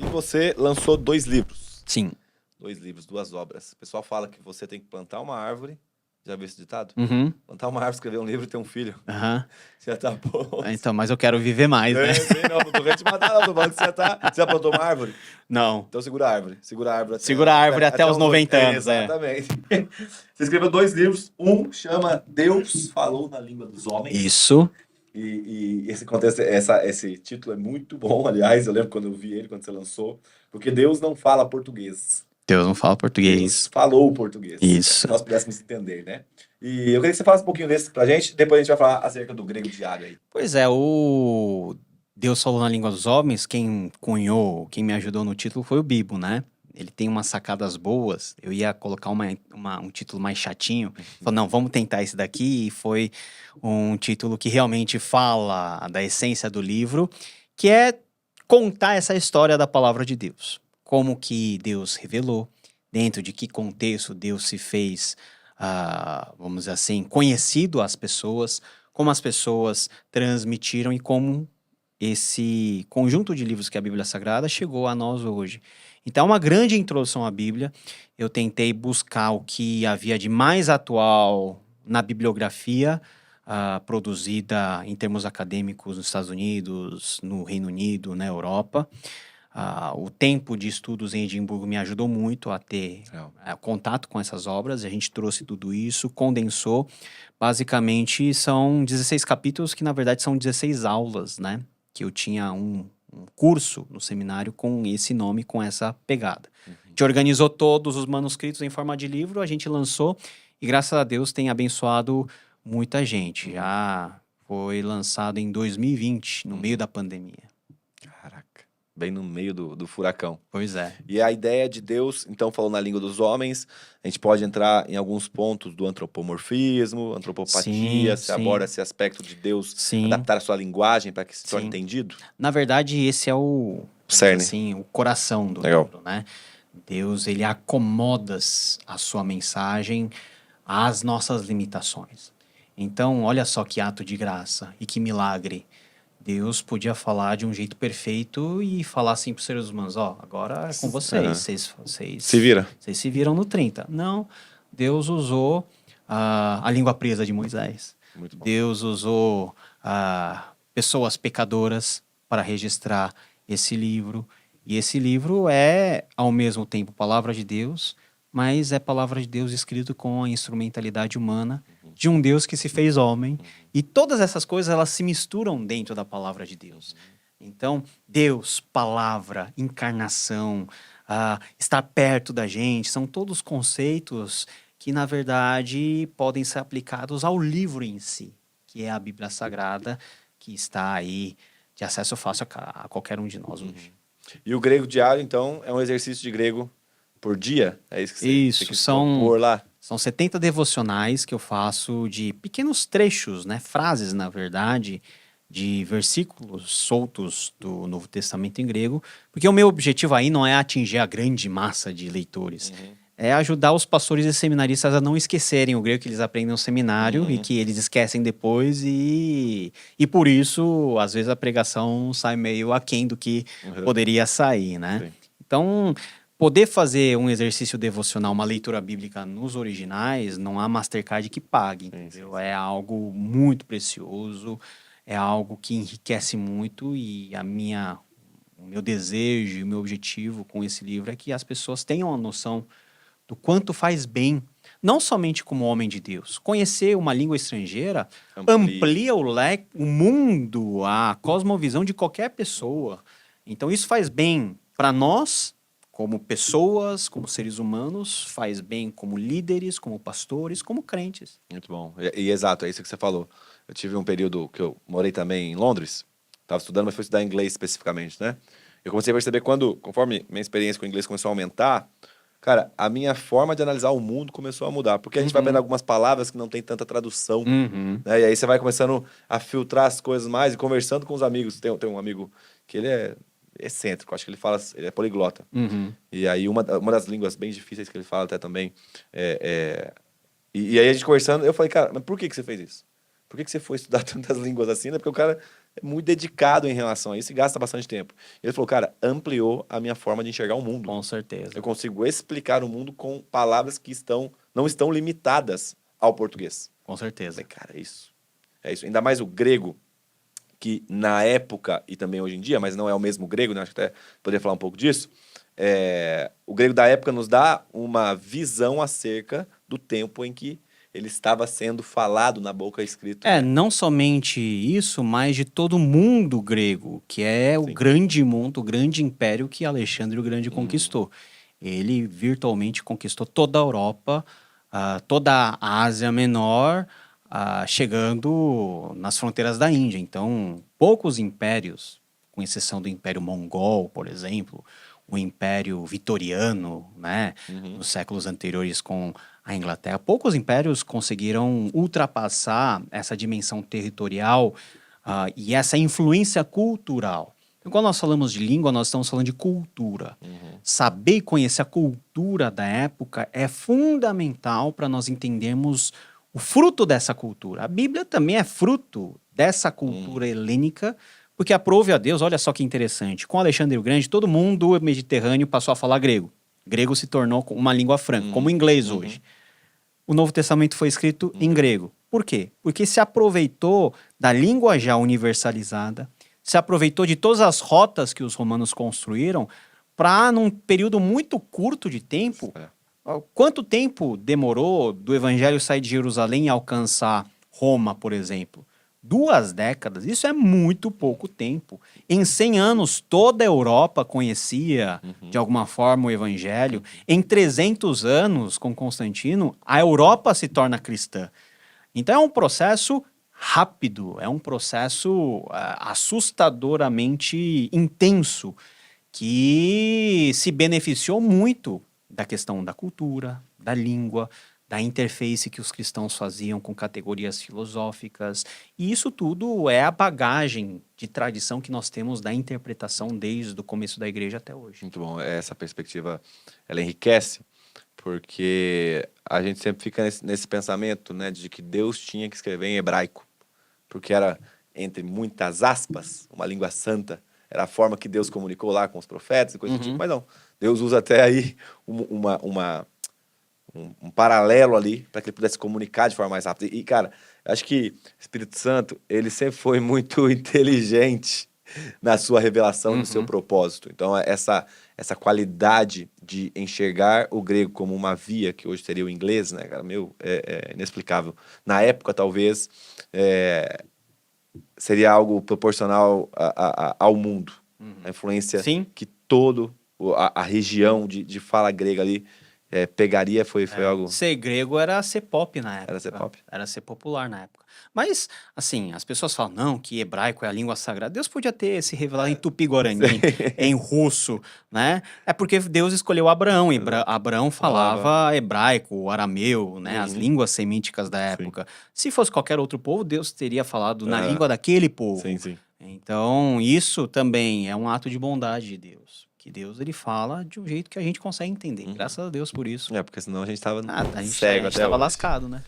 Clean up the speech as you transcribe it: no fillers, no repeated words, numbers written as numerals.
você lançou 2 livros. Sim. 2 livros, 2 obras. O pessoal fala que você tem que plantar uma árvore. Já viu esse ditado? Uhum. Plantar uma árvore, escrever um livro e ter um filho. Aham. Já tá bom. Então, mas eu quero viver mais, né? Sim, não tô querendo te matar, não. Tô falando que você já plantou uma árvore? Não. Então segura a árvore. Segura a árvore Segura a árvore até os 90 anos, Exatamente. Você escreveu 2 livros. Um chama Deus Falou na Língua dos Homens. Isso. E esse contexto, esse título é muito bom, aliás. Eu lembro quando eu vi ele, quando você lançou. Porque Deus não fala português. Deus não fala Deus português. falou português. Isso. Que nós pudéssemos entender, né? E eu queria que você falasse um pouquinho desse pra gente. Depois a gente vai falar acerca do grego diário aí. Pois é, o Deus falou na língua dos homens, quem cunhou, quem me ajudou no título foi o Bibo, né? Ele tem umas sacadas boas. Eu ia colocar um título mais chatinho. Falei, não, vamos tentar esse daqui. E foi um título que realmente fala da essência do livro, que é contar essa história da palavra de Deus. Como que Deus revelou, dentro de que contexto Deus se fez, vamos dizer assim, conhecido às pessoas, como as pessoas transmitiram e como esse conjunto de livros que é a Bíblia Sagrada chegou a nós hoje. Então, é uma grande introdução à Bíblia. Eu tentei buscar o que havia de mais atual na bibliografia produzida em termos acadêmicos nos Estados Unidos, no Reino Unido, na Europa. O tempo de estudos em Edimburgo me ajudou muito a ter contato com essas obras. A gente trouxe tudo isso, condensou. Basicamente, são 16 capítulos que, na verdade, são 16 aulas, né? Que eu tinha um curso no seminário com esse nome, com essa pegada. A gente organizou todos os manuscritos em forma de livro, a gente lançou e, graças a Deus, tem abençoado muita gente. Já foi lançado em 2020, no meio da pandemia. Caraca. Bem no meio do furacão. Pois é. E a ideia de Deus, então, falou na língua dos homens. A gente pode entrar em alguns pontos do antropomorfismo, antropopatia, Sim, se aborda esse aspecto de Deus Sim. adaptar a sua linguagem para que se torne Sim. entendido. Na verdade, esse é o Cerne. assim, o coração do Legal. livro, né? Deus, ele acomoda a sua mensagem às nossas limitações. Então, olha só que ato de graça e que milagre. Deus podia falar de um jeito perfeito e falar assim para os seres humanos, agora é com vocês, vocês Se vira. Vocês se viram no 30. Não, Deus usou a língua presa de Moisés. Muito bom. Deus usou pessoas pecadoras para registrar esse livro. E esse livro é, ao mesmo tempo, palavra de Deus, mas é palavra de Deus escrito com a instrumentalidade humana de um Deus que se fez homem. E todas essas coisas, elas se misturam dentro da palavra de Deus. Então, Deus, palavra, encarnação, estar perto da gente, são todos conceitos que, na verdade, podem ser aplicados ao livro em si, que é a Bíblia Sagrada, que está aí de acesso fácil a qualquer um de nós hoje. E o grego diário, então, é um exercício de grego por dia? É isso que você quis propor lá? São 70 devocionais que eu faço de pequenos trechos, né? Frases, na verdade, de versículos soltos do Novo Testamento em grego, porque o meu objetivo aí não é atingir a grande massa de leitores, é ajudar os pastores e seminaristas a não esquecerem o grego que eles aprendem no seminário e que eles esquecem depois e por isso, às vezes, a pregação sai meio aquém do que poderia sair, né? Sim. Então, poder fazer um exercício devocional, uma leitura bíblica nos originais, não há Mastercard que pague, entendeu? É algo muito precioso, é algo que enriquece muito e o meu desejo e o meu objetivo com esse livro é que as pessoas tenham a noção do quanto faz bem, não somente como homem de Deus. Conhecer uma língua estrangeira amplia o mundo, a cosmovisão de qualquer pessoa. Então isso faz bem para nós, como pessoas, como seres humanos, faz bem como líderes, como pastores, como crentes. Muito bom. E exato, é isso que você falou. Eu tive um período que eu morei também em Londres, estava estudando, mas fui estudar inglês especificamente, né? Eu comecei a perceber conforme minha experiência com o inglês começou a aumentar, cara, a minha forma de analisar o mundo começou a mudar. Porque a gente vai aprender algumas palavras que não tem tanta tradução. Né? E aí você vai começando a filtrar as coisas mais e conversando com os amigos. Tem um amigo que ele é excêntrico, acho que ele é poliglota. E aí uma das línguas bem difíceis que ele fala até também e aí a gente conversando, eu falei, cara, mas por que você fez isso? Por que você foi estudar tantas línguas assim? Né? Porque o cara muito dedicado em relação a isso e gasta bastante tempo. Ele falou, cara, ampliou a minha forma de enxergar o mundo. Com certeza. Eu consigo explicar o mundo com palavras que não estão limitadas ao português. Com certeza. Falei, cara, é isso. É isso. Ainda mais o grego, que na época e também hoje em dia, mas não é o mesmo grego, né? Acho que até poderia falar um pouco disso. O grego da época nos dá uma visão acerca do tempo em que ele estava sendo falado na boca, escrito. Não somente isso, mas de todo o mundo grego, que é o Sim. grande mundo, o grande império que Alexandre o Grande conquistou. Ele virtualmente conquistou toda a Europa, toda a Ásia Menor, chegando nas fronteiras da Índia. Então, poucos impérios, com exceção do Império Mongol, por exemplo, o Império Vitoriano, né, nos séculos anteriores com a Inglaterra, poucos impérios conseguiram ultrapassar essa dimensão territorial e essa influência cultural. Então, quando nós falamos de língua, nós estamos falando de cultura. Saber e conhecer a cultura da época é fundamental para nós entendermos o fruto dessa cultura. A Bíblia também é fruto dessa cultura helênica, porque aprove a Deus, olha só que interessante, com Alexandre o Grande, todo mundo do Mediterrâneo passou a falar grego. Grego se tornou uma língua franca, como o inglês hoje. O Novo Testamento foi escrito em grego. Por quê? Porque se aproveitou da língua já universalizada, se aproveitou de todas as rotas que os romanos construíram para, num período muito curto de tempo, quanto tempo demorou do evangelho sair de Jerusalém e alcançar Roma, por exemplo? 2 décadas, isso é muito pouco tempo. Em 100 anos, toda a Europa conhecia, de alguma forma, o evangelho. Em 300 anos, com Constantino, a Europa se torna cristã. Então é um processo rápido, é um processo assustadoramente intenso, que se beneficiou muito da questão da cultura, da língua, da interface que os cristãos faziam com categorias filosóficas. E isso tudo é a bagagem de tradição que nós temos da interpretação desde o começo da igreja até hoje. Muito bom. Essa perspectiva, ela enriquece, porque a gente sempre fica nesse pensamento, né, de que Deus tinha que escrever em hebraico, porque era, entre muitas aspas, uma língua santa. Era a forma que Deus comunicou lá com os profetas e coisa do tipo. Mas não, Deus usa até aí um paralelo ali para que ele pudesse comunicar de forma mais rápida. E, cara, acho que o Espírito Santo, ele sempre foi muito inteligente na sua revelação e no seu propósito. Então, essa qualidade de enxergar o grego como uma via, que hoje seria o inglês, né, cara, é inexplicável. Na época, talvez, seria algo proporcional ao mundo. A influência que toda a região de fala grega ali pegaria, foi algo... Ser grego era ser pop na época. Era ser pop. Era ser popular na época. Mas, assim, as pessoas falam, não, que hebraico é a língua sagrada. Deus podia ter se revelado em tupi-guarani, em russo, né? É porque Deus escolheu Abraão. E Abraão falava hebraico, arameu, né? As línguas semíticas da época. Se fosse qualquer outro povo, Deus teria falado na língua daquele povo. Sim. Então, isso também é um ato de bondade de Deus. Que Deus, ele fala de um jeito que a gente consegue entender. Graças a Deus por isso. Porque senão a gente tava A gente cego até tava hoje. lascado, né?